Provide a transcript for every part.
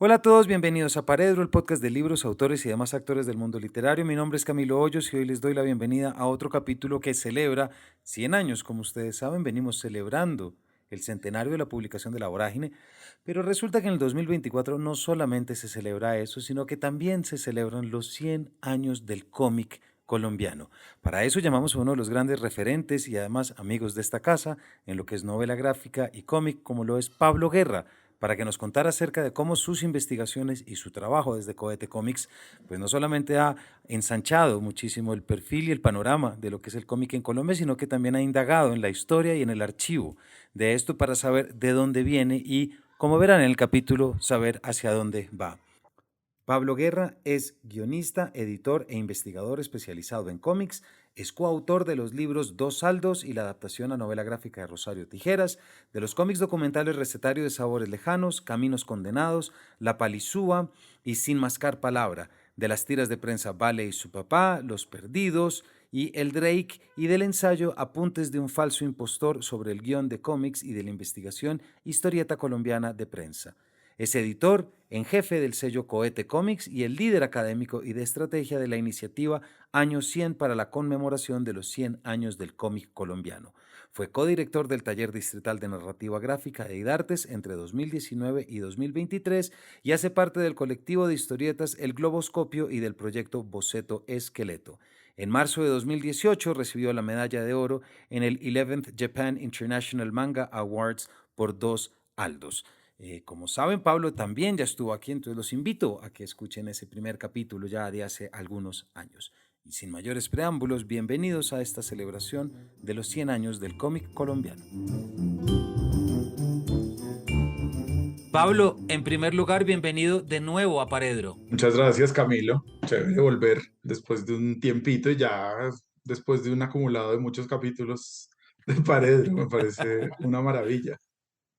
Hola a todos, bienvenidos a Paredro, el podcast de libros, autores y demás actores del mundo literario. Mi nombre es Camilo Hoyos y hoy les doy la bienvenida a otro capítulo que celebra 100 años. Como ustedes saben, venimos celebrando el centenario de la publicación de La Vorágine, pero resulta que en el 2024 no solamente se celebra eso, sino que también se celebran los 100 años del cómic colombiano. Para eso llamamos a uno de los grandes referentes y además amigos de esta casa en lo que es novela gráfica y cómic, como lo es Pablo Guerra, para que nos contara acerca de cómo sus investigaciones y su trabajo desde Cohete Comics, pues no solamente ha ensanchado muchísimo el perfil y el panorama de lo que es el cómic en Colombia, sino que también ha indagado en la historia y en el archivo de esto para saber de dónde viene y, como verán en el capítulo, saber hacia dónde va. Pablo Guerra es guionista, editor e investigador especializado en cómics, es coautor de los libros Dos Saldos y la adaptación a novela gráfica de Rosario Tijeras, de los cómics documentales Recetario de Sabores Lejanos, Caminos Condenados, La Palizúa y Sin Mascar Palabra, de las tiras de prensa Vale y su papá, Los Perdidos y El Drake, y del ensayo Apuntes de un falso impostor sobre el guión de cómics y de la investigación Historieta colombiana de prensa. Es editor en jefe del sello Cohete Comics y el líder académico y de estrategia de la iniciativa Año 100 para la conmemoración de los 100 años del cómic colombiano. Fue codirector del Taller Distrital de Narrativa Gráfica de IDARTES entre 2019 y 2023 y hace parte del colectivo de historietas El Globoscopio y del proyecto Boceto Esqueleto. En marzo de 2018 recibió la medalla de oro en el 11th Japan International Manga Awards por Dos Aldos. Como saben, Pablo también ya estuvo aquí, entonces los invito a que escuchen ese primer capítulo ya de hace algunos años. Y sin mayores preámbulos, bienvenidos a esta celebración de los 100 años del cómic colombiano. Pablo, en primer lugar, bienvenido de nuevo a Paredro. Muchas gracias, Camilo. Chévere volver después de un tiempito y ya después de un acumulado de muchos capítulos de Paredro. Me parece una maravilla.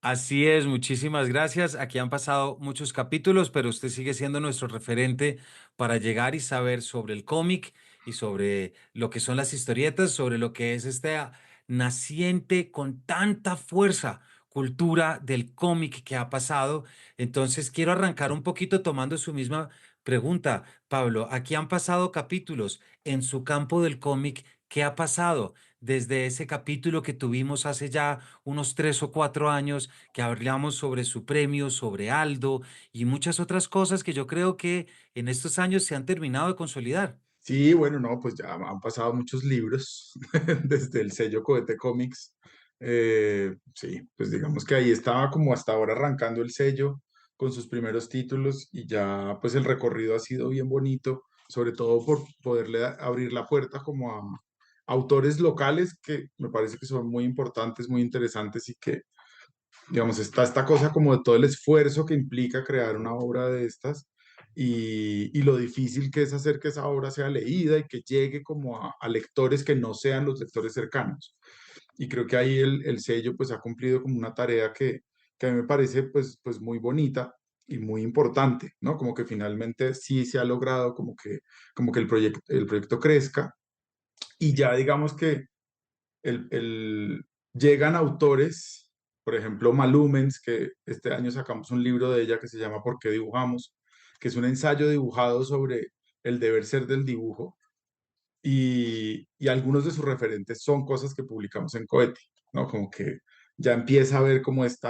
Así es, muchísimas gracias. Aquí han pasado muchos capítulos, pero usted sigue siendo nuestro referente para llegar y saber sobre el cómic y sobre lo que son las historietas, sobre lo que es esta naciente con tanta fuerza cultura del cómic que ha pasado. Entonces, quiero arrancar un poquito tomando su misma pregunta, Pablo. Aquí han pasado capítulos en su campo del cómic. ¿Qué ha pasado desde ese capítulo que tuvimos hace ya unos 3 o 4 años, que hablamos sobre su premio, sobre Aldo y muchas otras cosas que yo creo que en estos años se han terminado de consolidar? Sí, bueno, no, pues ya han pasado muchos libros desde el sello Cohete Comics. Sí, pues digamos que ahí estaba como hasta ahora arrancando el sello con sus primeros títulos y ya pues el recorrido ha sido bien bonito, sobre todo por poderle abrir la puerta como a autores locales que me parece que son muy importantes, muy interesantes y que, digamos, está esta cosa como de todo el esfuerzo que implica crear una obra de estas y lo difícil que es hacer que esa obra sea leída y que llegue como a lectores que no sean los lectores cercanos. Y creo que ahí el sello pues ha cumplido como una tarea que a mí me parece pues muy bonita y muy importante, ¿no? Como que finalmente sí se ha logrado como que el proyecto crezca y ya digamos que llegan autores, por ejemplo, Malumens, que este año sacamos un libro de ella que se llama ¿Por qué dibujamos?, que es un ensayo dibujado sobre el deber ser del dibujo, y algunos de sus referentes son cosas que publicamos en Cohete, ¿no? Como que ya empieza a haber como este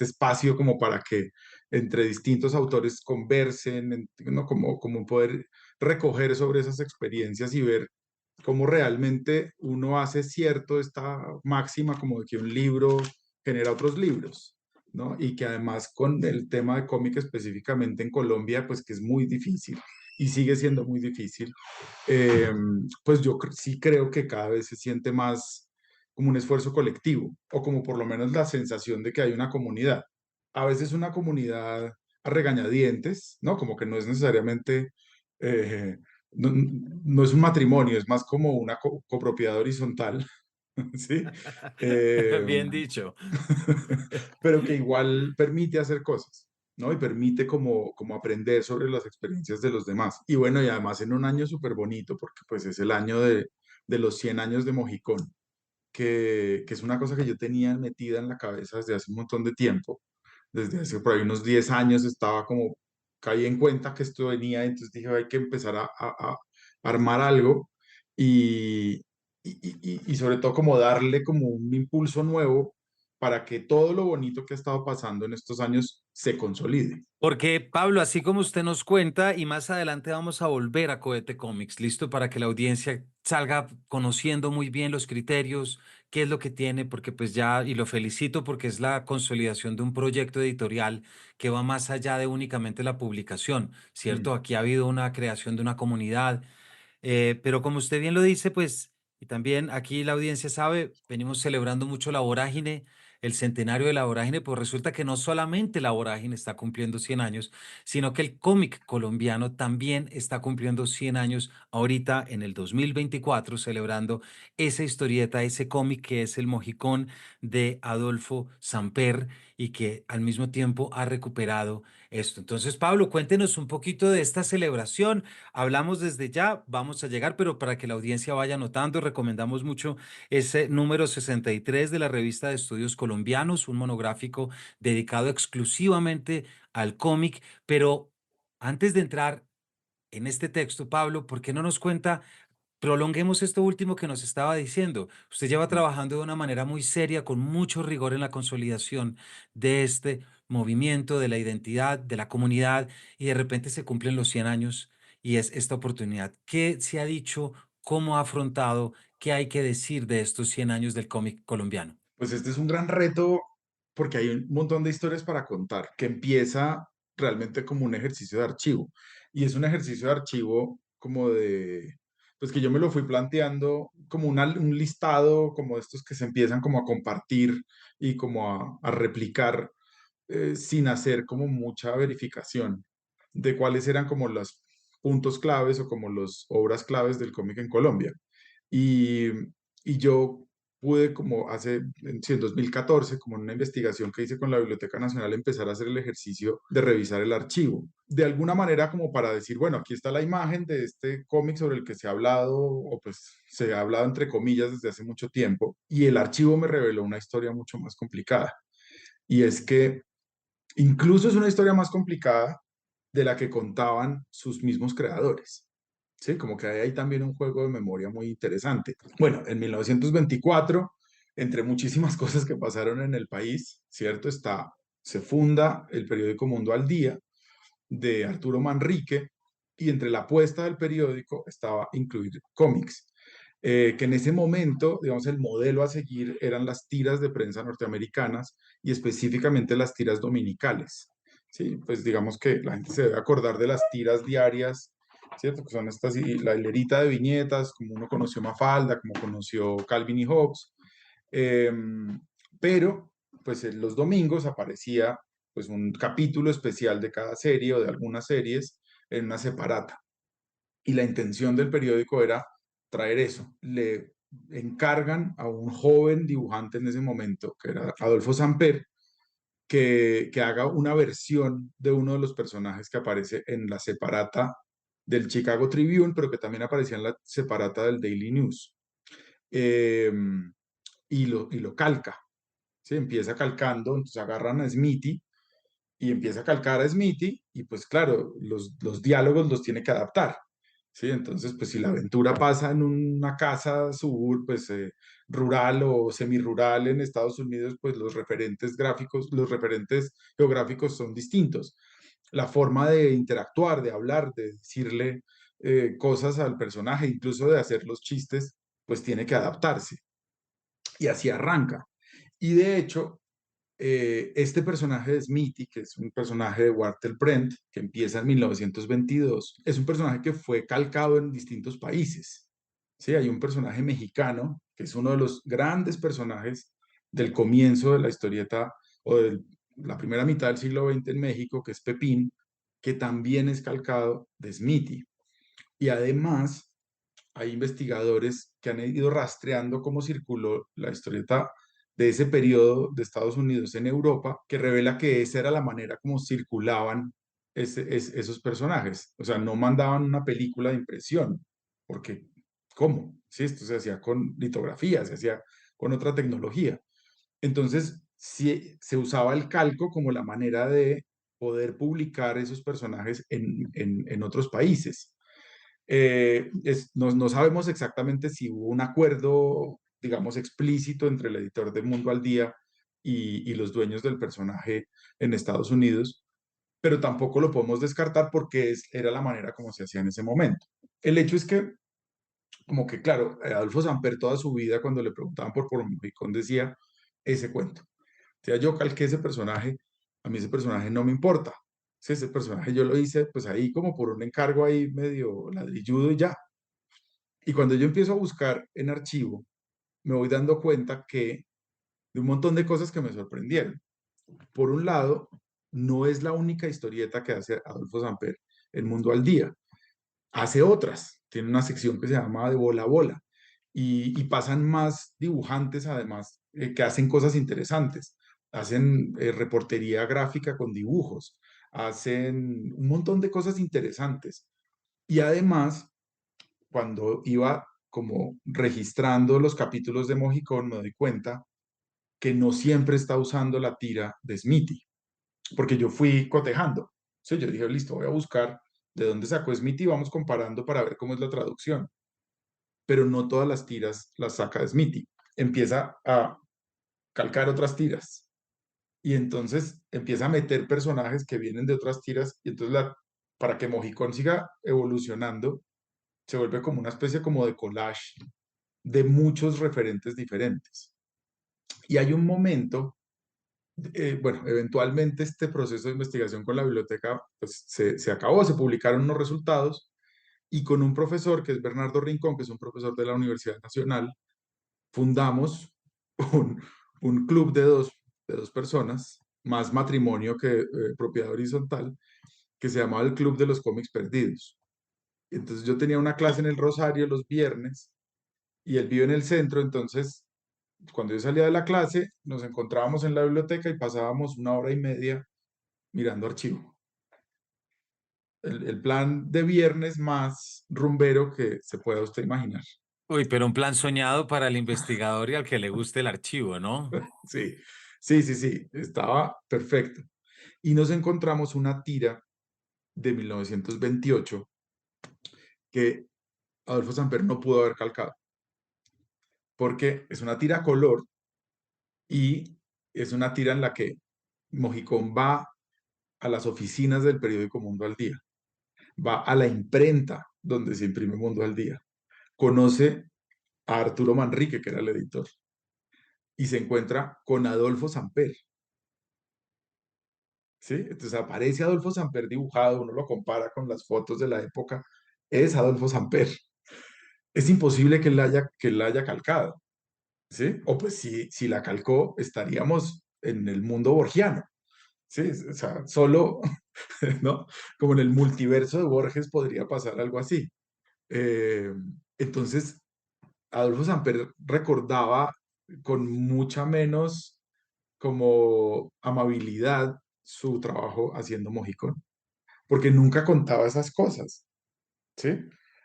espacio como para que entre distintos autores conversen, ¿no? Como poder recoger sobre esas experiencias y ver cómo realmente uno hace cierto esta máxima como de que un libro genera otros libros, ¿no? Y que además con el tema de cómic específicamente en Colombia, pues que es muy difícil y sigue siendo muy difícil, eh, pues yo sí creo que cada vez se siente más como un esfuerzo colectivo, o como por lo menos la sensación de que hay una comunidad. A veces una comunidad a regañadientes, ¿no? Como que no es necesariamente, eh, no, no es un matrimonio, es más como una copropiedad horizontal, ¿sí? Eh, Bien dicho. pero que igual permite hacer cosas, ¿no? Y permite como aprender sobre las experiencias de los demás. Y bueno, y además en un año súper bonito, porque pues es el año de los 100 años de Mojicón, que es una cosa que yo tenía metida en la cabeza desde hace un montón de tiempo, desde hace por ahí unos 10 años estaba como, caí en cuenta que esto venía, entonces dije, hay que empezar a armar algo y, y sobre todo como darle como un impulso nuevo para que todo lo bonito que ha estado pasando en estos años se consolide. Porque, Pablo, así como usted nos cuenta, y más adelante vamos a volver a Cohete Comics, listo para que la audiencia salga conociendo muy bien los criterios, qué es lo que tiene, porque pues ya, y lo felicito porque es la consolidación de un proyecto editorial que va más allá de únicamente la publicación, ¿cierto? Mm. Aquí ha habido una creación de una comunidad. Pero como usted bien lo dice, pues, y también aquí la audiencia sabe, venimos celebrando mucho la vorágine, el centenario de la vorágine, pues resulta que no solamente la vorágine está cumpliendo 100 años, sino que el cómic colombiano también está cumpliendo 100 años ahorita en el 2024, celebrando esa historieta, ese cómic que es El Mojicón de Adolfo Samper y que al mismo tiempo ha recuperado esto. Entonces, Pablo, cuéntenos un poquito de esta celebración. Hablamos desde ya, vamos a llegar, pero para que la audiencia vaya notando, recomendamos mucho ese número 63 de la revista de Estudios Colombianos, un monográfico dedicado exclusivamente al cómic. Pero antes de entrar en este texto, Pablo, ¿por qué no nos cuenta? Prolonguemos esto último que nos estaba diciendo. Usted lleva Mm. trabajando de una manera muy seria, con mucho rigor en la consolidación de este movimiento, de la identidad, de la comunidad, y de repente se cumplen los 100 años y es esta oportunidad. ¿Qué se ha dicho? ¿Cómo ha afrontado? ¿Qué hay que decir de estos 100 años del cómic colombiano? Pues este es un gran reto porque hay un montón de historias para contar, que empieza realmente como un ejercicio de archivo. Y es un ejercicio de archivo como de, pues que yo me lo fui planteando como un listado, como estos que se empiezan como a compartir y como a replicar sin hacer como mucha verificación de cuáles eran como los puntos claves o como las obras claves del cómic en Colombia. Y, y yo pude como hace, sí, en 2014, como en una investigación que hice con la Biblioteca Nacional, empezar a hacer el ejercicio de revisar el archivo. De alguna manera como para decir, bueno, aquí está la imagen de este cómic sobre el que se ha hablado, o pues se ha hablado entre comillas desde hace mucho tiempo, y el archivo me reveló una historia mucho más complicada. Y es que incluso es una historia más complicada de la que contaban sus mismos creadores. ¿Sí? Como que hay ahí también un juego de memoria muy interesante. Bueno, en 1924, entre muchísimas cosas que pasaron en el país, ¿cierto? Se funda el periódico Mundo al Día de Arturo Manrique y entre la apuesta del periódico estaba incluir cómics. Que en ese momento, digamos, el modelo a seguir eran las tiras de prensa norteamericanas y específicamente las tiras dominicales. Sí, pues digamos que la gente se debe acordar de las tiras diarias, ¿cierto? Que son estas, y la hilerita de viñetas, como uno conoció Mafalda, como conoció Calvin y Hobbes. Eh, pero, pues en los domingos aparecía pues un capítulo especial de cada serie o de algunas series en una separata. Y la intención del periódico era traer eso. Le encargan a un joven dibujante en ese momento, que era Adolfo Samper, que haga una versión de uno de los personajes que aparece en la separata del Chicago Tribune, pero que también aparecía en la separata del Daily News. Eh, y lo calca, ¿sí? Empieza calcando, entonces agarran a Smithy y empieza a calcar a Smithy y pues claro, los diálogos los tiene que adaptar. Sí, entonces, pues si la aventura pasa en una casa pues, rural o semirural en Estados Unidos, pues los referentes gráficos, los referentes geográficos son distintos. La forma de interactuar, de hablar, de decirle cosas al personaje, incluso de hacer los chistes, pues tiene que adaptarse. Y así arranca. Y de hecho, este personaje de Smithy, que es un personaje de Walter Brent, que empieza en 1922, es un personaje que fue calcado en distintos países. Sí, hay un personaje mexicano, que es uno de los grandes personajes del comienzo de la historieta o de la primera mitad del siglo XX en México, que es Pepín, que también es calcado de Smithy. Y además hay investigadores que han ido rastreando cómo circuló la historieta de ese periodo de Estados Unidos en Europa, que revela que esa era la manera como circulaban esos personajes. O sea, no mandaban una película de impresión, porque ¿cómo? Sí, esto se hacía con litografía, se hacía con otra tecnología. Entonces, se usaba el calco como la manera de poder publicar esos personajes en otros países. No sabemos exactamente si hubo un acuerdo, digamos, explícito entre el editor de Mundo al Día y los dueños del personaje en Estados Unidos, pero tampoco lo podemos descartar porque era la manera como se hacía en ese momento. El hecho es que, como que, claro, Adolfo Samper toda su vida, cuando le preguntaban por Mohicón, decía ese cuento. O sea, yo calqué ese personaje, a mí ese personaje no me importa. Sí, ese personaje yo lo hice pues ahí como por un encargo ahí medio ladrilludo y ya. Y cuando yo empiezo a buscar en archivo, me voy dando cuenta que de un montón de cosas que me sorprendieron. Por un lado, no es la única historieta que hace Adolfo Samper en Mundo al Día. Hace otras. Tiene una sección que se llama de bola a bola. Y pasan más dibujantes, además, que hacen cosas interesantes. Hacen reportería gráfica con dibujos. Hacen un montón de cosas interesantes. Y además, cuando iba como registrando los capítulos de Mojicón, me doy cuenta que no siempre está usando la tira de Smithy, porque yo fui cotejando. Entonces yo dije, listo, voy a buscar de dónde sacó Smithy y vamos comparando para ver cómo es la traducción. Pero no todas las tiras las saca de Smithy. Empieza a calcar otras tiras y entonces empieza a meter personajes que vienen de otras tiras y entonces para que Mojicón siga evolucionando, se vuelve como una especie como de collage de muchos referentes diferentes. Y hay un momento, bueno, eventualmente este proceso de investigación con la biblioteca pues, se acabó, se publicaron unos resultados y con un profesor que es Bernardo Rincón, que es un profesor de la Universidad Nacional, fundamos un, un club de dos personas, más matrimonio que propiedad horizontal, que se llamaba el Club de los Cómics Perdidos. Entonces yo tenía una clase en el Rosario los viernes y él vive en el centro, entonces cuando yo salía de la clase nos encontrábamos en la biblioteca y pasábamos una hora y media mirando archivo. El plan de viernes más rumbero que se pueda usted imaginar. Uy, pero un plan soñado para el investigador y al que le guste el archivo, ¿no? Sí, sí, sí, sí, estaba perfecto. Y nos encontramos una tira de 1928 que Adolfo Samper no pudo haber calcado, porque es una tira color y es una tira en la que Mojicón va a las oficinas del periódico Mundo al Día, va a la imprenta donde se imprime Mundo al Día, conoce a Arturo Manrique, que era el editor, y se encuentra con Adolfo Samper, ¿sí? Entonces aparece Adolfo Samper dibujado, uno lo compara con las fotos de la época, es Adolfo Samper. Es imposible que la haya calcado, ¿sí? O pues si la calcó, estaríamos en el mundo borgiano, ¿sí? O sea, solo, ¿no? Como en el multiverso de Borges podría pasar algo así. Eh, entonces, Adolfo Samper recordaba con mucha menos como amabilidad su trabajo haciendo Mojicón, porque nunca contaba esas cosas, ¿sí?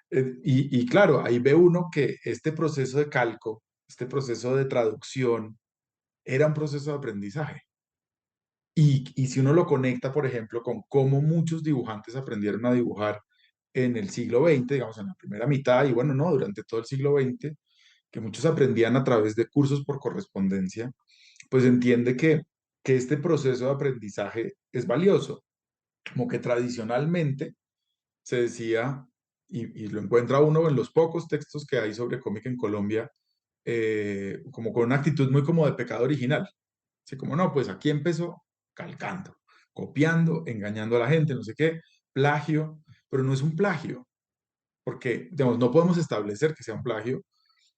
Y claro, ahí ve uno que este proceso de calco, este proceso de traducción, era un proceso de aprendizaje. Y si uno lo conecta, por ejemplo, con cómo muchos dibujantes aprendieron a dibujar en el siglo XX, digamos, en la primera mitad, y bueno, no, durante todo el siglo XX, que muchos aprendían a través de cursos por correspondencia, pues entiende que este proceso de aprendizaje es valioso, como que tradicionalmente se decía, y lo encuentra uno en los pocos textos que hay sobre cómic en Colombia, como con una actitud muy como de pecado original. Así como, no, pues aquí empezó calcando, copiando, engañando a la gente, no sé qué, plagio, pero no es un plagio, porque, digamos, no podemos establecer que sea un plagio,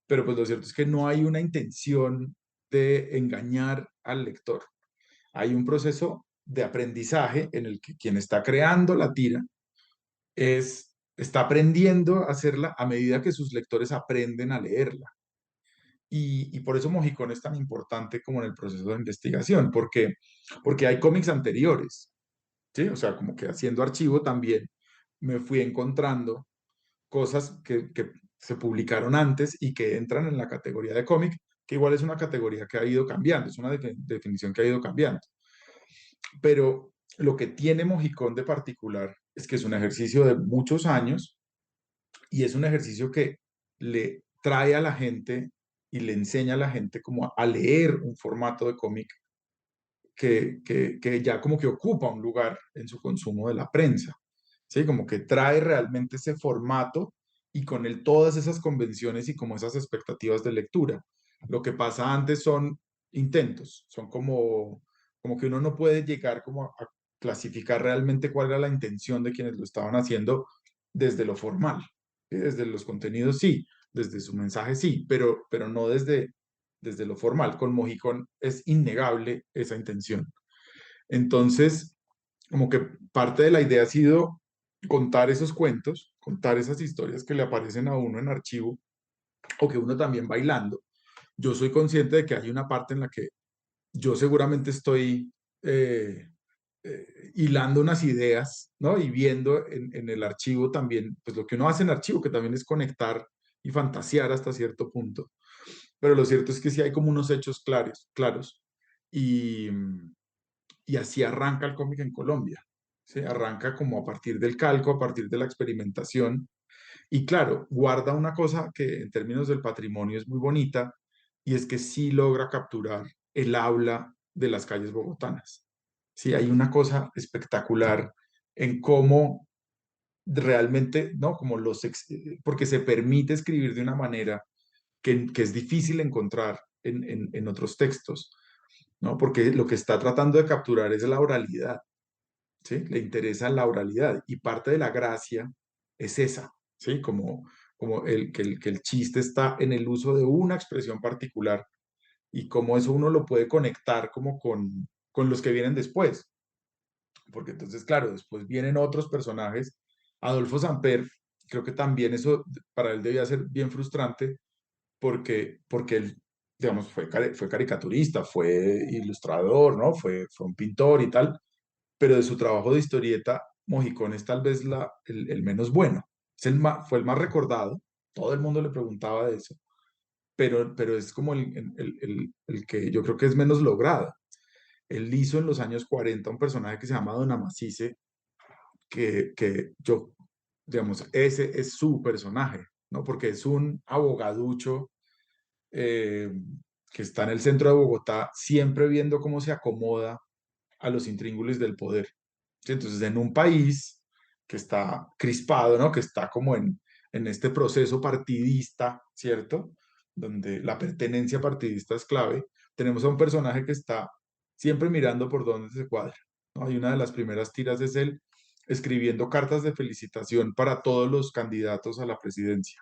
pero pues lo cierto es que no hay una intención de engañar al lector. Hay un proceso de aprendizaje en el que quien está creando la tira está aprendiendo a hacerla a medida que sus lectores aprenden a leerla. Y por eso Mojicón es tan importante como en el proceso de investigación, porque hay cómics anteriores, ¿sí? O sea, como que haciendo archivo también me fui encontrando cosas que se publicaron antes y que entran en la categoría de cómic, que igual es una categoría que ha ido cambiando, es una definición que ha ido cambiando. Pero lo que tiene Mojicón de particular es que es un ejercicio de muchos años y es un ejercicio que le trae a la gente y le enseña a la gente como a leer un formato de cómic que ya como que ocupa un lugar en su consumo de la prensa, ¿sí? Como que trae realmente ese formato y con él todas esas convenciones y como esas expectativas de lectura. Lo que pasa antes son intentos, son como que uno no puede llegar como a clasificar realmente cuál era la intención de quienes lo estaban haciendo desde lo formal, ¿sí? Desde los contenidos sí, desde su mensaje sí, pero no desde lo formal. Con Mojicón es innegable esa intención. Entonces, como que parte de la idea ha sido contar esos cuentos, contar esas historias que le aparecen a uno en archivo o que uno también bailando. Yo soy consciente de que hay una parte en la que yo seguramente estoy eh, hilando unas ideas, ¿no? Y viendo en el archivo también, pues lo que uno hace en archivo, que también es conectar y fantasear hasta cierto punto. Pero lo cierto es que sí hay como unos hechos claros, claros. Y, y así arranca el cómic en Colombia. ¿Sí? Arranca como a partir del calco, a partir de la experimentación. Y claro, guarda una cosa que en términos del patrimonio es muy bonita, y es que sí logra capturar el habla de las calles bogotanas. Sí, hay una cosa espectacular en cómo realmente, ¿no? Como porque se permite escribir de una manera que es difícil encontrar en otros textos, ¿no? Porque lo que está tratando de capturar es la oralidad, ¿sí? Le interesa la oralidad y parte de la gracia es esa, ¿sí? Como que el chiste está en el uso de una expresión particular y cómo eso uno lo puede conectar como con los que vienen después, porque entonces, claro, después vienen otros personajes. Adolfo Samper, creo que también eso para él debía ser bien frustrante porque él, digamos, fue caricaturista, fue ilustrador, ¿no? Fue un pintor y tal, pero de su trabajo de historieta, Mojicón es tal vez el menos bueno. Fue el más recordado, todo el mundo le preguntaba de eso, pero es como el que yo creo que es menos logrado. Él hizo en los años 40 un personaje que se llama Don Amacice, que yo, digamos, ese es su personaje, ¿no? Porque es un abogaducho eh, que está en el centro de Bogotá, siempre viendo cómo se acomoda a los intríngulis del poder. ¿Sí? Entonces, en un país que está crispado, ¿no? Que está como en este proceso partidista, ¿cierto? Donde la pertenencia partidista es clave, tenemos a un personaje que está siempre mirando por dónde se cuadra, ¿no? Hay una de las primeras tiras es él escribiendo cartas de felicitación para todos los candidatos a la presidencia,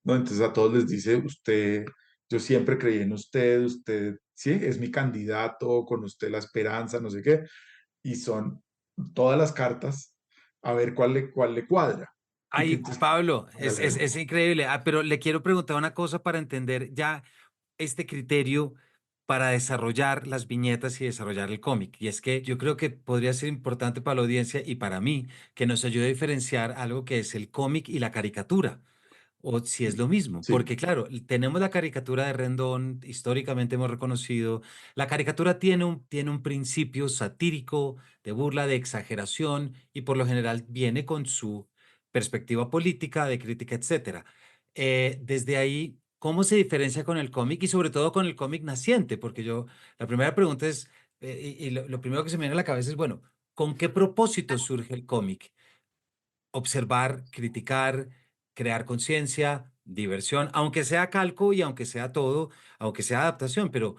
¿no? Entonces a todos les dice, usted, yo siempre creí en usted, usted, sí, es mi candidato, con usted la esperanza, no sé qué, y son todas las cartas a ver cuál le cuadra. Y que Ay, entonces, Pablo, dale. es increíble. Pero le quiero preguntar una cosa para entender ya este criterio para desarrollar las viñetas y desarrollar el cómic. Y es que yo creo que podría ser importante para la audiencia y para mí que nos ayude a diferenciar algo que es el cómic y la caricatura. O si es lo mismo, Sí. porque claro, tenemos la caricatura de Rendón, históricamente hemos reconocido, la caricatura tiene un principio satírico, de burla, de exageración, y por lo general viene con su perspectiva política, de crítica, etcétera. Desde ahí, ¿cómo se diferencia con el cómic y sobre todo con el cómic naciente? Porque yo, la primera pregunta es, y lo primero que se me viene a la cabeza es, bueno, ¿con qué propósito surge el cómic? Observar, criticar, crear conciencia, diversión, aunque sea calco y aunque sea todo, aunque sea adaptación, pero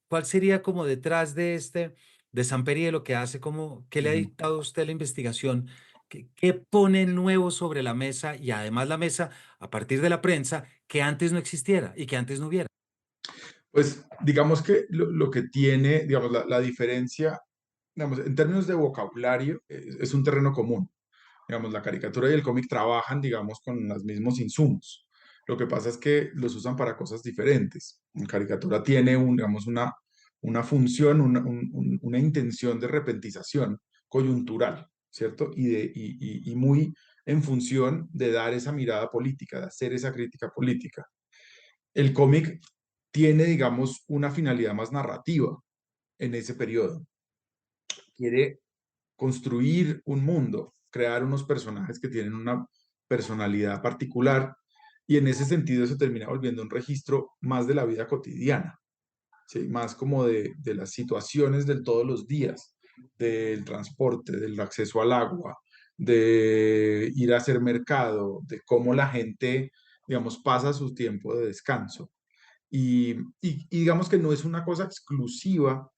¿cuál sería como detrás de de Samperi de lo que hace, como, qué le ha Ujú. dictado a usted la investigación? ¿Qué pone nuevo sobre la mesa y además la mesa a partir de la prensa que antes no existiera y que antes no hubiera? Pues digamos que lo que tiene, digamos, la diferencia, digamos, en términos de vocabulario, es un terreno común. Digamos, la caricatura y el cómic trabajan, digamos, con los mismos insumos. Lo que pasa es que los usan para cosas diferentes. La caricatura tiene, digamos, una función, una intención de repentización coyuntural, ¿cierto? Y muy en función de dar esa mirada política, de hacer esa crítica política. El cómic tiene, digamos, una finalidad más narrativa en ese periodo. Quiere construir un mundo, crear unos personajes que tienen una personalidad particular y en ese sentido se termina volviendo un registro más de la vida cotidiana, ¿sí? Más como de las situaciones de todos los días, del transporte, del acceso al agua, de ir a hacer mercado, de cómo la gente, digamos, pasa su tiempo de descanso. Y digamos que no es una cosa exclusiva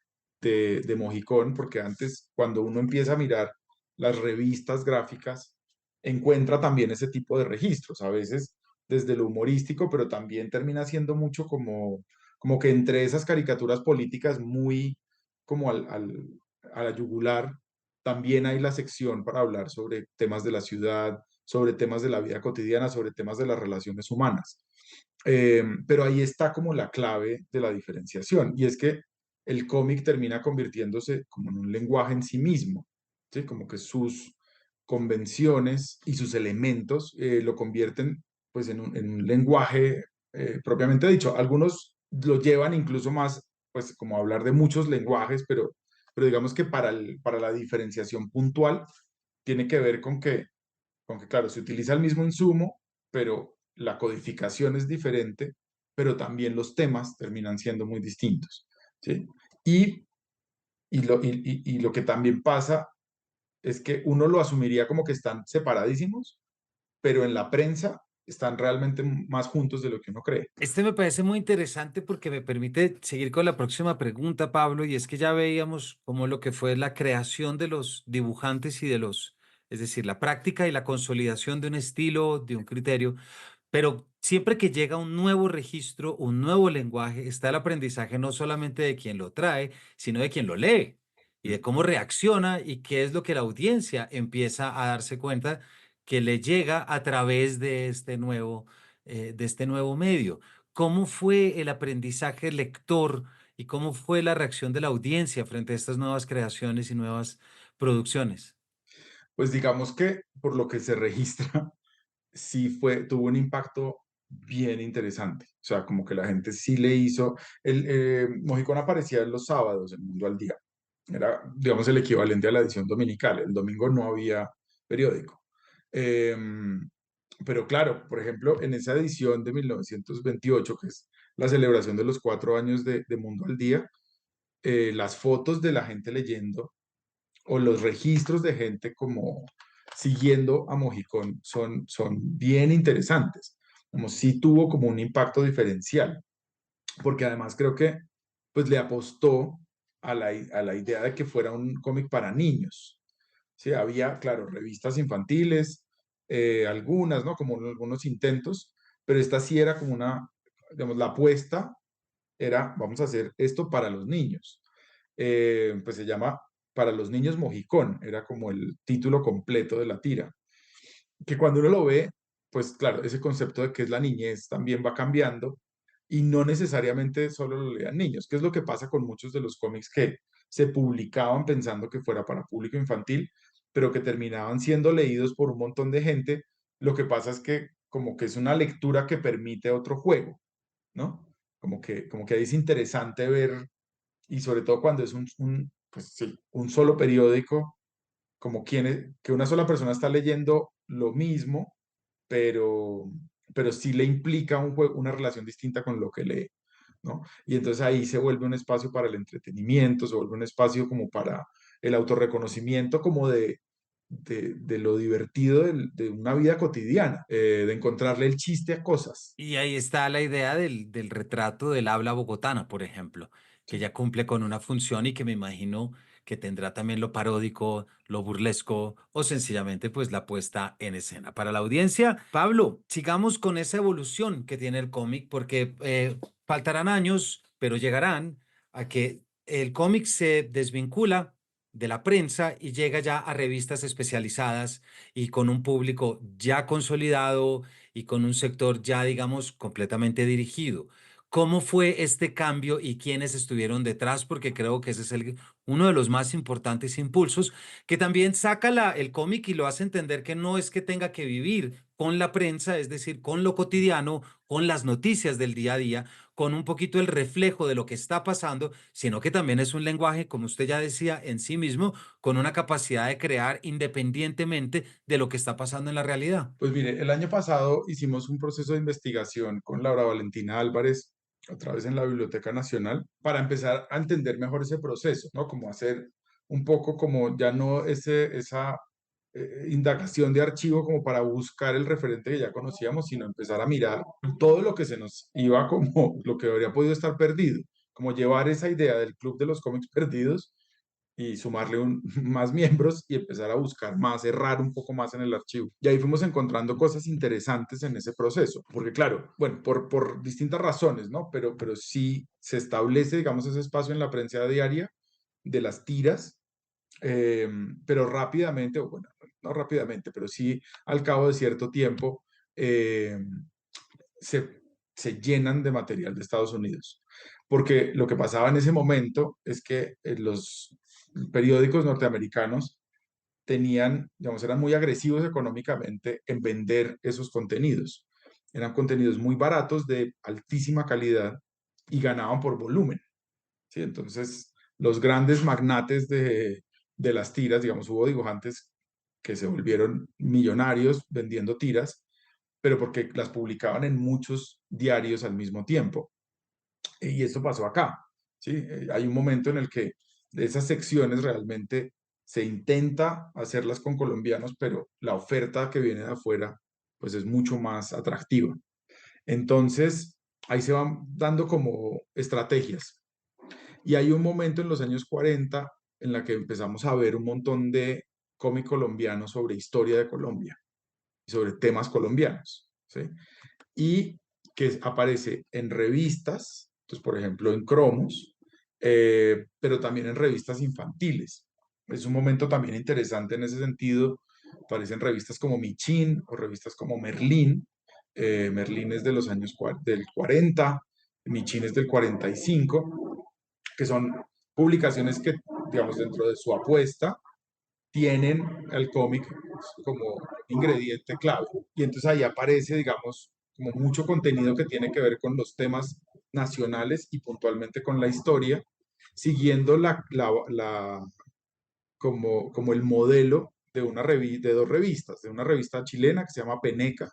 de Mojicón, porque antes, cuando uno empieza a mirar las revistas gráficas, encuentra también ese tipo de registros, a veces desde lo humorístico, pero también termina siendo mucho como que entre esas caricaturas políticas muy como a la yugular, también hay la sección para hablar sobre temas de la ciudad, sobre temas de la vida cotidiana, sobre temas de las relaciones humanas. Pero ahí está como la clave de la diferenciación, y es que el cómic termina convirtiéndose como en un lenguaje en sí mismo, ¿sí? Como que sus convenciones y sus elementos lo convierten pues en un lenguaje propiamente dicho. Algunos lo llevan incluso más, pues como a hablar de muchos lenguajes, pero digamos que para la diferenciación puntual tiene que ver con que, claro, se utiliza el mismo insumo, pero la codificación es diferente, pero también los temas terminan siendo muy distintos, ¿sí? Y, y lo que también pasa es que uno lo asumiría como que están separadísimos, pero en la prensa están realmente más juntos de lo que uno cree. Este me parece muy interesante porque me permite seguir con la próxima pregunta, Pablo, y es que ya veíamos como lo que fue la creación de los dibujantes y de los, es decir, la práctica y la consolidación de un estilo, de un criterio. Pero siempre que llega un nuevo registro, un nuevo lenguaje, está el aprendizaje no solamente de quien lo trae, sino de quien lo lee y de cómo reacciona y qué es lo que la audiencia empieza a darse cuenta que le llega a través de este nuevo medio. ¿Cómo fue el aprendizaje lector y cómo fue la reacción de la audiencia frente a estas nuevas creaciones y nuevas producciones? Pues digamos que por lo que se registra, sí tuvo un impacto bien interesante. O sea, como que la gente sí le hizo. Mojicón aparecía los sábados en Mundo al Día. Era, digamos, el equivalente a la edición dominical. El domingo no había periódico. Eh, pero claro, por ejemplo, en esa edición de 1928, que es la celebración de los 4 años de Mundo al Día, las fotos de la gente leyendo o los registros de gente como siguiendo a Mojicón son bien interesantes, como si tuvo como un impacto diferencial, porque además creo que pues le apostó a la idea de que fuera un cómic para niños. Sí, había, claro, revistas infantiles, algunas, ¿no? Como algunos intentos, pero esta sí era como una, digamos, la apuesta era, vamos a hacer esto para los niños. Pues se llama Para los niños Mojicón, era como el título completo de la tira. Que cuando uno lo ve, pues claro, ese concepto de qué es la niñez también va cambiando y no necesariamente solo lo lean niños, que es lo que pasa con muchos de los cómics que se publicaban pensando que fuera para público infantil, pero que terminaban siendo leídos por un montón de gente. Lo que pasa es que como que es una lectura que permite otro juego, ¿no? Como que ahí es interesante ver, y sobre todo cuando es pues sí, un solo periódico, como que una sola persona está leyendo lo mismo, pero, pero sí le implica una relación distinta con lo que lee, ¿no? Y entonces ahí se vuelve un espacio para el entretenimiento, se vuelve un espacio como para el autorreconocimiento, como de lo divertido de una vida cotidiana, de encontrarle el chiste a cosas. Y ahí está la idea del retrato del habla bogotana, por ejemplo, que Sí. ya cumple con una función y que me imagino que tendrá también lo paródico, lo burlesco o sencillamente pues la puesta en escena. Para la audiencia, Pablo, sigamos con esa evolución que tiene el cómic porque faltarán años, pero llegarán a que el cómic se desvincula de la prensa y llega ya a revistas especializadas y con un público ya consolidado y con un sector ya, digamos, completamente dirigido. ¿Cómo fue este cambio y quiénes estuvieron detrás? Porque creo que ese es el uno de los más importantes impulsos, que también saca el cómic y lo hace entender que no es que tenga que vivir con la prensa, es decir, con lo cotidiano, con las noticias del día a día, con un poquito el reflejo de lo que está pasando, sino que también es un lenguaje, como usted ya decía, en sí mismo, con una capacidad de crear independientemente de lo que está pasando en la realidad. Pues mire, el año pasado hicimos un proceso de investigación con Laura Valentina Álvarez, otra vez en la Biblioteca Nacional, para empezar a entender mejor ese proceso, ¿no? Como hacer un poco como ya no esa indagación de archivo como para buscar el referente que ya conocíamos, sino empezar a mirar todo lo que se nos iba como lo que habría podido estar perdido, como llevar esa idea del Club de los Cómics Perdidos y sumarle más miembros y empezar a buscar más, errar un poco más en el archivo. Y ahí fuimos encontrando cosas interesantes en ese proceso, porque claro, bueno, por distintas razones, ¿no? Pero sí se establece, digamos, ese espacio en la prensa diaria de las tiras, eh, pero rápidamente, o bueno, no rápidamente, pero sí al cabo de cierto tiempo, eh, se, se llenan de material de Estados Unidos. Porque lo que pasaba en ese momento es que los periódicos norteamericanos tenían, digamos, eran muy agresivos económicamente en vender esos contenidos. Eran contenidos muy baratos, de altísima calidad y ganaban por volumen. ¿Sí? Entonces, los grandes magnates de las tiras, digamos, hubo dibujantes que se volvieron millonarios vendiendo tiras, pero porque las publicaban en muchos diarios al mismo tiempo. Y esto pasó acá. ¿Sí? Hay un momento en el que esas secciones realmente se intenta hacerlas con colombianos, pero la oferta que viene de afuera pues es mucho más atractiva. Entonces, ahí se van dando como estrategias. Y hay un momento en los años 40 en la que empezamos a ver un montón de cómic colombiano sobre historia de Colombia y sobre temas colombianos. ¿Sí? Y que aparece en revistas, pues, por ejemplo, en Cromos, pero también en revistas infantiles. Es un momento también interesante en ese sentido. Aparecen revistas como Michin o revistas como Merlín. Merlín es de los años del 40, Michin es del 45, que son publicaciones que, digamos, dentro de su apuesta, tienen el cómic como ingrediente clave. Y entonces ahí aparece, digamos, como mucho contenido que tiene que ver con los temas nacionales y puntualmente con la historia, siguiendo como el modelo de, de dos revistas, de una revista chilena que se llama Peneca,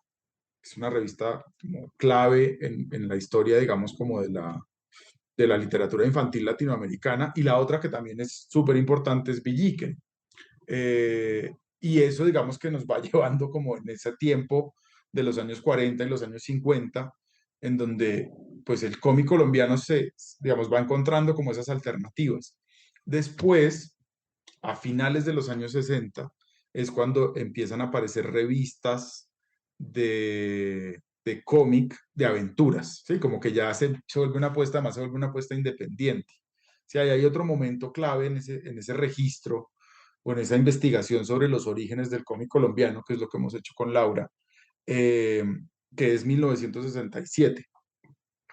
que es una revista como clave en la historia, digamos, como de la literatura infantil latinoamericana, y la otra que también es súper importante es Villiquen. Eh, y eso, digamos, que nos va llevando como en ese tiempo de los años 40 y los años 50, en donde pues el cómic colombiano digamos, va encontrando como esas alternativas. Después, a finales de los años 60, es cuando empiezan a aparecer revistas de cómic de aventuras, ¿sí? Como que ya se vuelve una apuesta, más se vuelve una apuesta independiente. Sí, ahí hay otro momento clave en ese registro o en esa investigación sobre los orígenes del cómic colombiano, que es lo que hemos hecho con Laura, eh, que es 1967,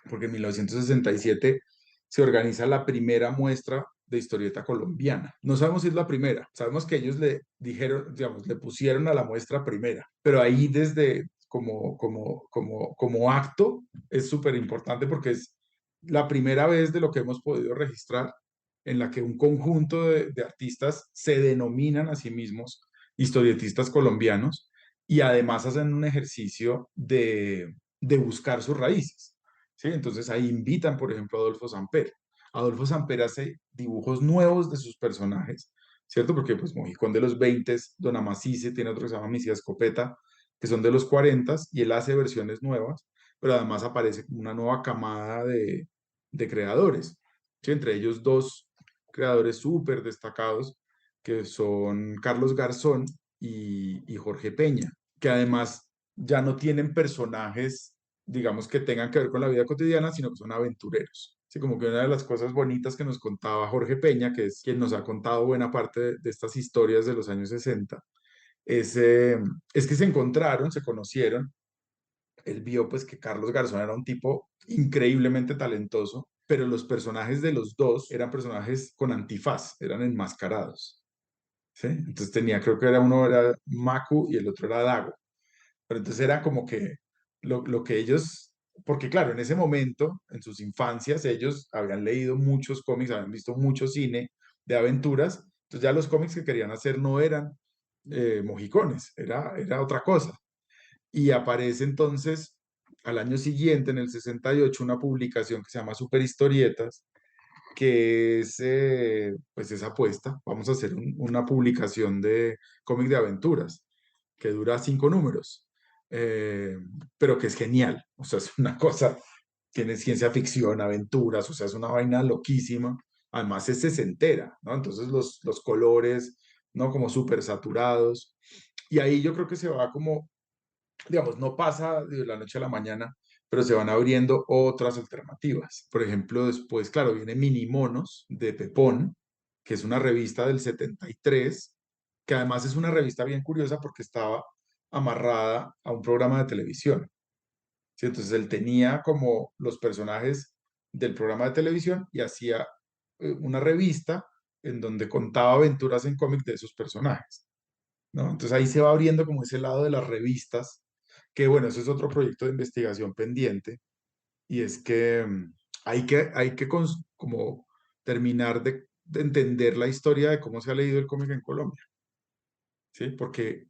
porque en 1967 se organiza la primera muestra de historieta colombiana. No sabemos si es la primera, sabemos que ellos le dijeron, digamos, le pusieron a la muestra primera, pero ahí desde como acto es súper importante porque es la primera vez de lo que hemos podido registrar en la que un conjunto de artistas se denominan a sí mismos historietistas colombianos y además hacen un ejercicio de buscar sus raíces. ¿Sí? Entonces ahí invitan, por ejemplo, a Adolfo Samper. Adolfo Samper hace dibujos nuevos de sus personajes, ¿cierto? Porque pues Mojicón de los 20, Don Amacice, tiene otro que se llama Misia Escopeta, que son de los 40, y él hace versiones nuevas, pero además aparece una nueva camada de creadores, ¿sí? Entre ellos dos creadores súper destacados, que son Carlos Garzón y Jorge Peña, que además ya no tienen personajes, digamos, que tengan que ver con la vida cotidiana, sino que son aventureros. Sí, como que una de las cosas bonitas que nos contaba Jorge Peña, que es quien nos ha contado buena parte de estas historias de los años 60, es que se encontraron, se conocieron. Él vio pues que Carlos Garzón era un tipo increíblemente talentoso pero los personajes de los dos eran personajes con antifaz, eran enmascarados, ¿sí? Entonces tenía, creo que era uno era Maku y el otro era Dago. Pero entonces era como que lo que ellos, porque claro, en ese momento, en sus infancias, ellos habían leído muchos cómics, habían visto mucho cine de aventuras, entonces ya los cómics que querían hacer no eran mojicones, era otra cosa. Y aparece entonces al año siguiente, en el 68, una publicación que se llama Super Historietas, que es pues esa apuesta. Vamos a hacer una publicación de cómic de aventuras que dura 5 números, eh, pero que es genial. O sea, es una cosa, tiene ciencia ficción, aventuras, o sea, es una vaina loquísima. Además es sesentera, ¿no? Entonces los colores, ¿no? Como súper saturados. Y ahí yo creo que se va como digamos, no pasa de la noche a la mañana, pero se van abriendo otras alternativas. Por ejemplo, después, claro, viene Mini Monos de Pepón, que es una revista del 73, que además es una revista bien curiosa porque estaba amarrada a un programa de televisión. ¿Sí? Entonces él tenía como los personajes del programa de televisión y hacía una revista en donde contaba aventuras en cómic de esos personajes, ¿no? Entonces ahí se va abriendo como ese lado de las revistas, que bueno, eso es otro proyecto de investigación pendiente, y es que como terminar de entender la historia de cómo se ha leído el cómic en Colombia, ¿sí? Porque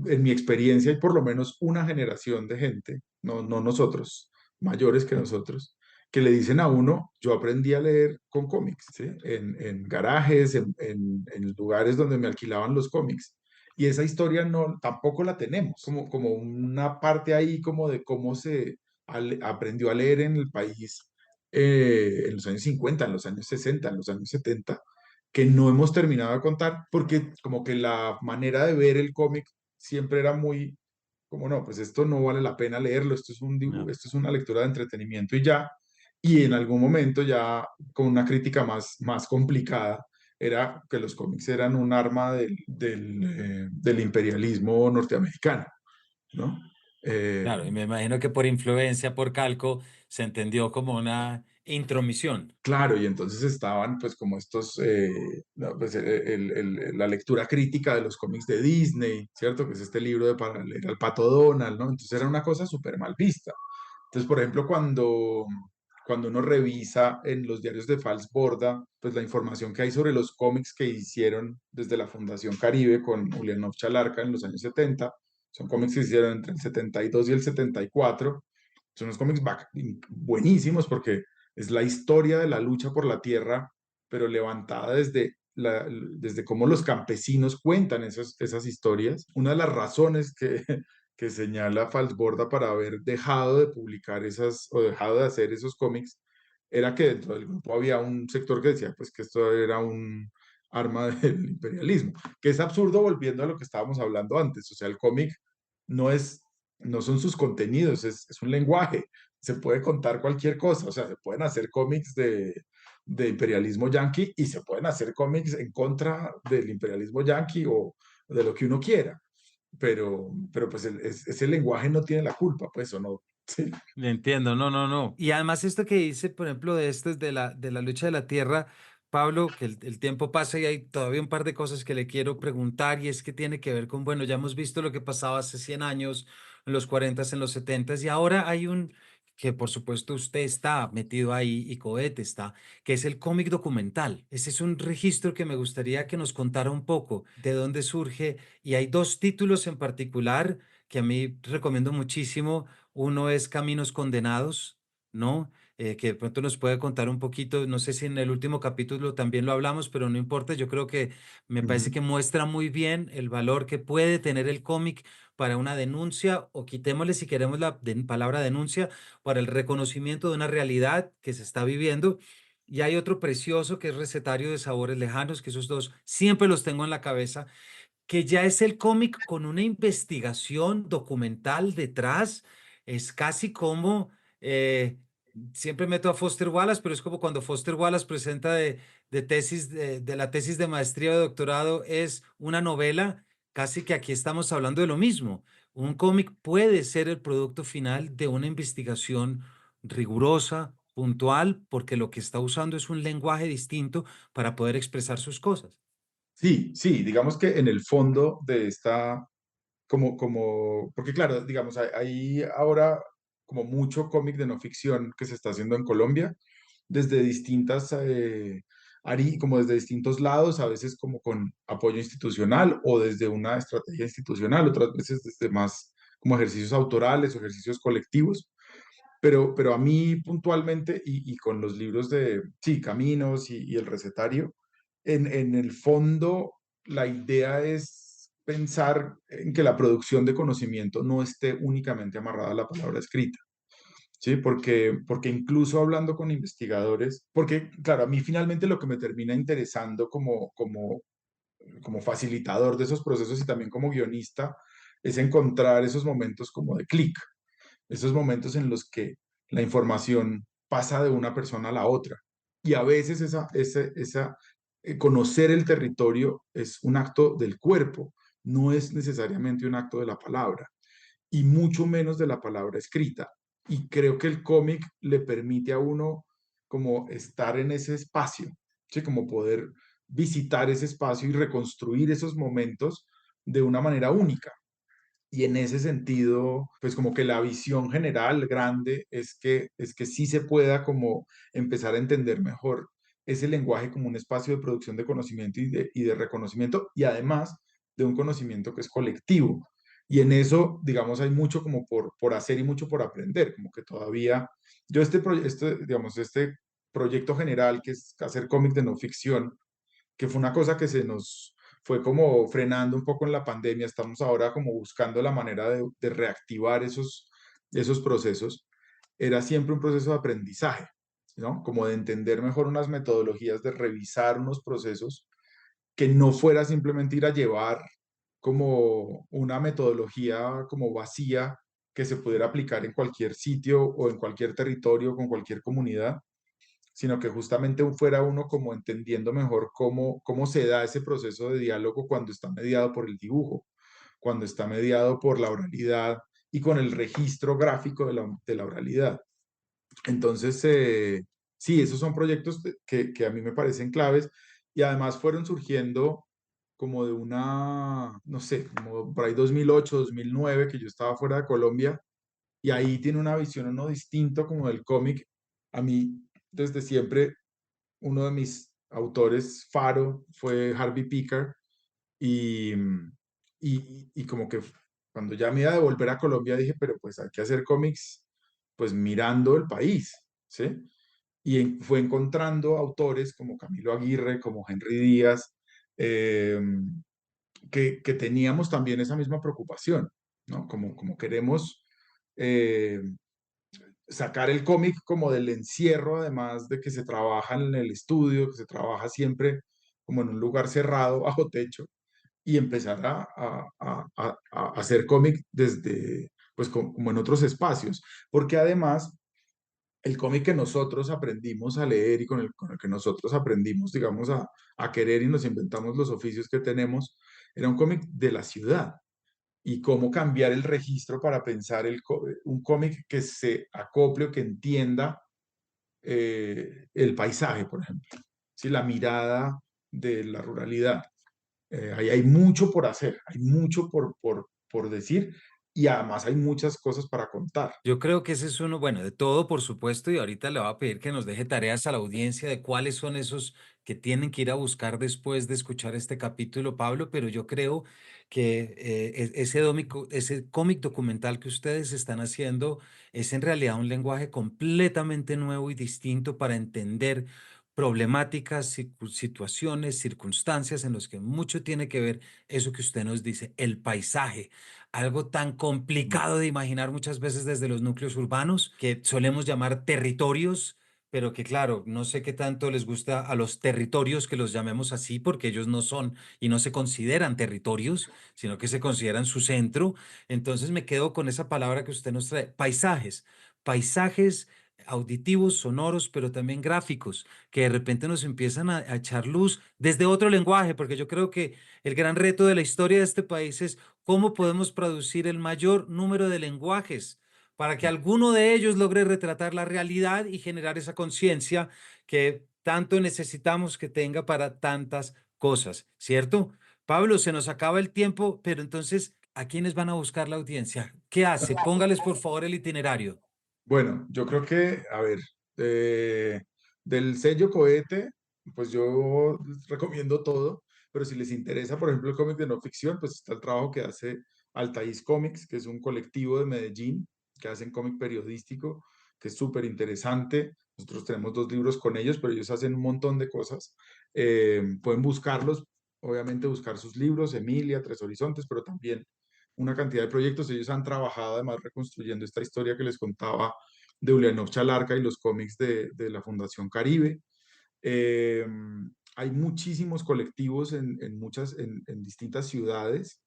en mi experiencia hay por lo menos una generación de gente, no nosotros, mayores que nosotros, que le dicen a uno, yo aprendí a leer con cómics, ¿sí? En garajes, en lugares donde me alquilaban los cómics. Y esa historia no, tampoco la tenemos, como una parte ahí como de cómo se aprendió a leer en el país en los años 50, en los años 60, en los años 70, que no hemos terminado de contar, porque como que la manera de ver el cómic siempre era muy, como no, pues esto no vale la pena leerlo, esto es un dibujo, No. esto es una lectura de entretenimiento y ya, y en algún momento ya con una crítica más complicada, era que los cómics eran un arma del imperialismo norteamericano, ¿no? Eh, Claro, y me imagino que por influencia, por calco, se entendió como una intromisión. Claro, y entonces estaban pues como estos, no, pues, la lectura crítica de los cómics de Disney, ¿cierto? Que es este libro de para leer al Pato Donald, ¿no? Entonces era una cosa súper mal vista. Entonces, por ejemplo, cuando uno revisa en los diarios de Fals Borda, pues la información que hay sobre los cómics que hicieron desde la Fundación Caribe con Ulianov Chalarca en los años 70, son cómics que se hicieron entre el 72 y el 74, son unos cómics buenísimos porque es la historia de la lucha por la tierra, pero levantada desde cómo los campesinos cuentan esas historias. Una de las razones que señala Falsborda para haber dejado de publicar esas o dejado de hacer esos cómics era que dentro del grupo había un sector que decía pues que esto era un arma del imperialismo, que es absurdo volviendo a lo que estábamos hablando antes, o sea, el cómic no es, no son sus contenidos, es un lenguaje, se puede contar cualquier cosa, o sea, se pueden hacer cómics de imperialismo yanqui y se pueden hacer cómics en contra del imperialismo yanqui o de lo que uno quiera, pero pues ese lenguaje no tiene la culpa, pues, o no, sí. Le entiendo, no, no, no. Y además esto que dice, por ejemplo, de esto es de la lucha de la tierra, Pablo, que el tiempo pasa y hay todavía un par de cosas que le quiero preguntar y es que tiene que ver con, bueno, ya hemos visto lo que pasaba hace 100 años, en los 40, en los 70 y ahora hay un, que por supuesto usted está metido ahí y Coete está, que es el cómic documental. Ese es un registro que me gustaría que nos contara un poco de dónde surge y hay dos títulos en particular que a mí recomiendo muchísimo. Uno es Caminos Condenados, ¿no? Que de pronto nos puede contar un poquito, no sé si en el último capítulo también lo hablamos, pero no importa, yo creo que me parece Ujú, que muestra muy bien el valor que puede tener el cómic para una denuncia, o quitémosle si queremos la palabra denuncia, para el reconocimiento de una realidad que se está viviendo. Y hay otro precioso que es Recetario de Sabores Lejanos, que esos dos siempre los tengo en la cabeza, que ya es el cómic con una investigación documental detrás. Es casi como, siempre meto a Foster Wallace, pero es como cuando Foster Wallace presenta de tesis, de la tesis de maestría o de doctorado, es una novela, casi que aquí estamos hablando de lo mismo. Un cómic puede ser el producto final de una investigación rigurosa, puntual, porque lo que está usando es un lenguaje distinto para poder expresar sus cosas. Sí, sí, digamos que en el fondo de esta, porque claro, digamos, hay ahora como mucho cómic de no ficción que se está haciendo en Colombia, desde distintas, como desde distintos lados, a veces como con apoyo institucional o desde una estrategia institucional, otras veces desde más como ejercicios autorales o ejercicios colectivos. Pero a mí puntualmente y con los libros de, sí, Caminos y el recetario, en el fondo la idea es pensar en que la producción de conocimiento no esté únicamente amarrada a la palabra escrita. Sí, porque incluso hablando con investigadores, porque claro, a mí finalmente lo que me termina interesando como facilitador de esos procesos y también como guionista es encontrar esos momentos como de clic, esos momentos en los que la información pasa de una persona a la otra. Y a veces conocer el territorio es un acto del cuerpo, no es necesariamente un acto de la palabra, y mucho menos de la palabra escrita. Y creo que el cómic le permite a uno como estar en ese espacio, ¿sí? Como poder visitar ese espacio y reconstruir esos momentos de una manera única. Y en ese sentido, pues como que la visión general grande es que sí se pueda como empezar a entender mejor ese lenguaje como un espacio de producción de conocimiento y de reconocimiento y además de un conocimiento que es colectivo. Y en eso, digamos, hay mucho como por hacer y mucho por aprender, como que todavía, yo digamos, este proyecto general que es hacer cómic de no ficción, que fue una cosa que se nos fue como frenando un poco en la pandemia. Estamos ahora como buscando la manera de reactivar esos procesos. Era siempre un proceso de aprendizaje, ¿no? Como de entender mejor unas metodologías, de revisar unos procesos, que no fuera simplemente ir a llevar como una metodología como vacía que se pudiera aplicar en cualquier sitio o en cualquier territorio, con cualquier comunidad, sino que justamente fuera uno como entendiendo mejor cómo se da ese proceso de diálogo cuando está mediado por el dibujo, cuando está mediado por la oralidad y con el registro gráfico de la oralidad. Entonces, sí, esos son proyectos que a mí me parecen claves y además fueron surgiendo como de una, no sé, como por ahí 2008, 2009, que yo estaba fuera de Colombia y ahí tiene una visión uno distinto como del cómic. A mí, desde siempre, uno de mis autores faro fue Harvey Picker y, y como que cuando ya me iba a devolver a Colombia dije, pero pues hay que hacer cómics pues mirando el país, ¿sí? Y fue encontrando autores como Camilo Aguirre, como Henry Díaz, eh, que teníamos también esa misma preocupación, ¿no? Como queremos eh, sacar el cómic como del encierro, además de que se trabaja en el estudio, que se trabaja siempre como en un lugar cerrado, bajo techo, y empezar a hacer cómic desde, pues como en otros espacios, porque además el cómic que nosotros aprendimos a leer y con el que nosotros aprendimos, digamos, a querer y nos inventamos los oficios que tenemos, era un cómic de la ciudad y cómo cambiar el registro para pensar un cómic que se acople o que entienda el paisaje, por ejemplo, ¿sí? La mirada de la ruralidad. Ahí hay mucho por hacer, hay mucho por decir y además hay muchas cosas para contar. Yo creo que ese es uno, bueno, de todo, por supuesto, y ahorita le voy a pedir que nos deje tareas a la audiencia de cuáles son esos que tienen que ir a buscar después de escuchar este capítulo, Pablo, pero yo creo que ese cómic documental que ustedes están haciendo es en realidad un lenguaje completamente nuevo y distinto para entender problemáticas, situaciones, circunstancias en los que mucho tiene que ver eso que usted nos dice, el paisaje, algo tan complicado de imaginar muchas veces desde los núcleos urbanos, que solemos llamar territorios, pero que claro, no sé qué tanto les gusta a los territorios que los llamemos así, porque ellos no son y no se consideran territorios, sino que se consideran su centro. Entonces me quedo con esa palabra que usted nos trae, paisajes, paisajes auditivos, sonoros, pero también gráficos, que de repente nos empiezan a echar luz desde otro lenguaje, porque yo creo que el gran reto de la historia de este país es cómo podemos producir el mayor número de lenguajes para que alguno de ellos logre retratar la realidad y generar esa conciencia que tanto necesitamos que tenga para tantas cosas, ¿cierto? Pablo, se nos acaba el tiempo, pero entonces, ¿a quiénes van a buscar la audiencia? ¿Qué hace? Póngales por favor el itinerario. Bueno, yo creo que, a ver, eh, del sello Cohete, pues yo les recomiendo todo, pero si les interesa, por ejemplo, el cómic de no ficción, pues está el trabajo que hace Altaís Comics, que es un colectivo de Medellín que hacen cómic periodístico, que es súper interesante. Nosotros tenemos dos libros con ellos, pero ellos hacen un montón de cosas. Pueden buscarlos, obviamente buscar sus libros, Emilia, Tres Horizontes, pero también una cantidad de proyectos. Ellos han trabajado además reconstruyendo esta historia que les contaba de Ulianov Chalarca y los cómics de la Fundación Caribe. Eh, Hay muchísimos colectivos en distintas ciudades.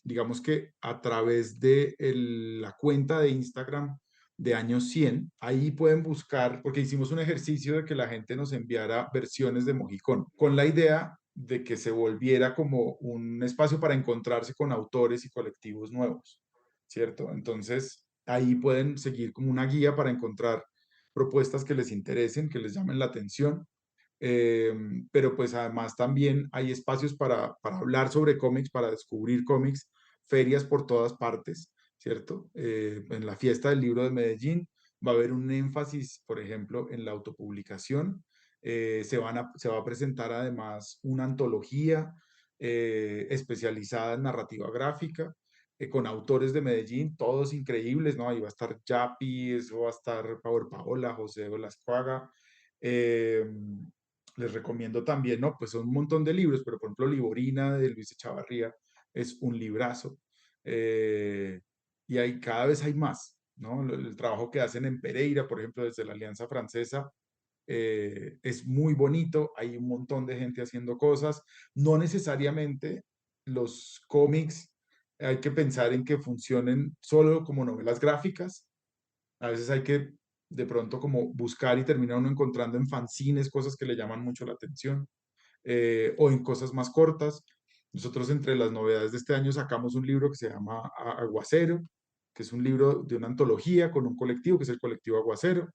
Digamos que a través de la cuenta de Instagram de Año 100, ahí pueden buscar, porque hicimos un ejercicio de que la gente nos enviara versiones de Mojicón, con la idea de que se volviera como un espacio para encontrarse con autores y colectivos nuevos, ¿cierto? Entonces, ahí pueden seguir como una guía para encontrar propuestas que les interesen, que les llamen la atención. Eh, pero pues además también hay espacios para hablar sobre cómics, para descubrir cómics, ferias por todas partes, ¿cierto? En la fiesta del libro de Medellín va a haber un énfasis, por ejemplo, en la autopublicación. Se va a presentar además una antología especializada en narrativa gráfica con autores de Medellín, todos increíbles, ¿no? Ahí va a estar Yapi, eso va a estar Power Paola, José Olascuaga. Eh, Les recomiendo también, ¿no? Pues son un montón de libros, pero por ejemplo, Liborina de Luis Echavarría es un librazo. Eh, y hay, cada vez hay más, ¿no? El trabajo que hacen en Pereira, por ejemplo, desde la Alianza Francesa, es muy bonito. Hay un montón de gente haciendo cosas. No necesariamente los cómics hay que pensar en que funcionen solo como novelas gráficas. A veces hay que de pronto como buscar y terminar uno encontrando en fanzines cosas que le llaman mucho la atención o en cosas más cortas. Nosotros entre las novedades de este año sacamos un libro que se llama Aguacero, que es un libro de una antología con un colectivo, que es el colectivo Aguacero.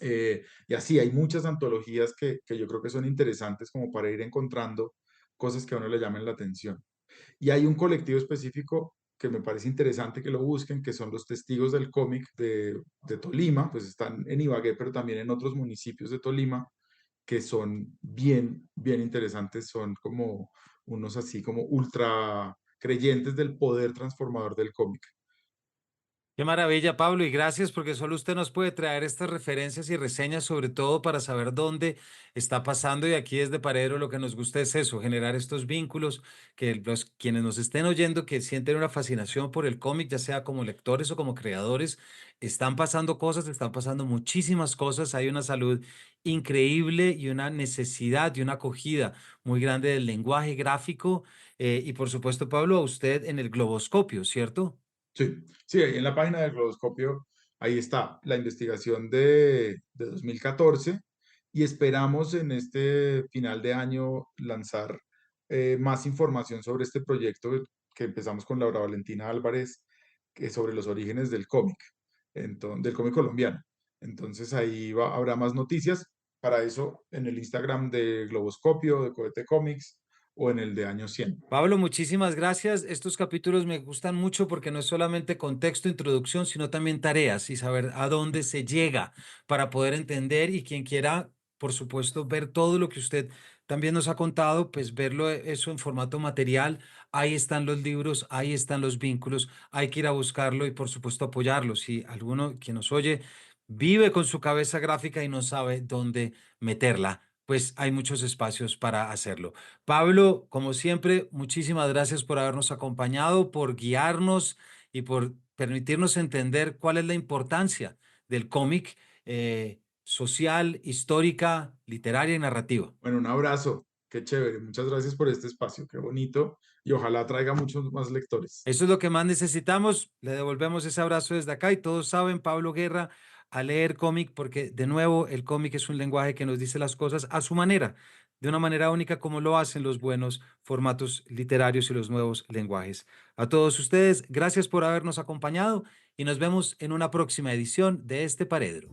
Y así hay muchas antologías que yo creo que son interesantes como para ir encontrando cosas que a uno le llamen la atención. Y hay un colectivo específico que me parece interesante que lo busquen, que son los testigos del cómic de Tolima, pues están en Ibagué, pero también en otros municipios de Tolima, que son bien, bien interesantes, son como unos así como ultra creyentes del poder transformador del cómic. Qué maravilla, Pablo, y gracias porque solo usted nos puede traer estas referencias y reseñas, sobre todo para saber dónde está pasando. Y aquí desde Paredro lo que nos gusta es eso, generar estos vínculos, que los quienes nos estén oyendo, que sienten una fascinación por el cómic, ya sea como lectores o como creadores, están pasando cosas, están pasando muchísimas cosas. Hay una salud increíble y una necesidad y una acogida muy grande del lenguaje gráfico. Y por supuesto, Pablo, a usted en el globoscopio, ¿cierto? Sí, sí, ahí en la página del Globoscopio, ahí está la investigación de 2014 y esperamos en este final de año lanzar más información sobre este proyecto que empezamos con Laura Valentina Álvarez, que es sobre los orígenes del cómic, del cómic colombiano. Entonces ahí habrá más noticias. Para eso en el Instagram de Globoscopio, de Cohete Comics o en el de Año 100. Pablo, muchísimas gracias. Estos capítulos me gustan mucho porque no es solamente contexto, introducción, sino también tareas y saber a dónde se llega para poder entender y quien quiera, por supuesto, ver todo lo que usted también nos ha contado, pues verlo eso en formato material. Ahí están los libros, ahí están los vínculos, hay que ir a buscarlo y por supuesto apoyarlo. Si alguno que nos oye vive con su cabeza gráfica y no sabe dónde meterla, pues hay muchos espacios para hacerlo. Pablo, como siempre, muchísimas gracias por habernos acompañado, por guiarnos y por permitirnos entender cuál es la importancia del cómic social, histórica, literaria y narrativa. Bueno, un abrazo, qué chévere, muchas gracias por este espacio, qué bonito y ojalá traiga muchos más lectores. Eso es lo que más necesitamos. Le devolvemos ese abrazo desde acá y todos saben, Pablo Guerra, a leer cómic porque de nuevo el cómic es un lenguaje que nos dice las cosas a su manera. de una manera única como lo hacen los buenos formatos literarios y los nuevos lenguajes. A todos ustedes, gracias por habernos acompañado y nos vemos en una próxima edición de este Paredro.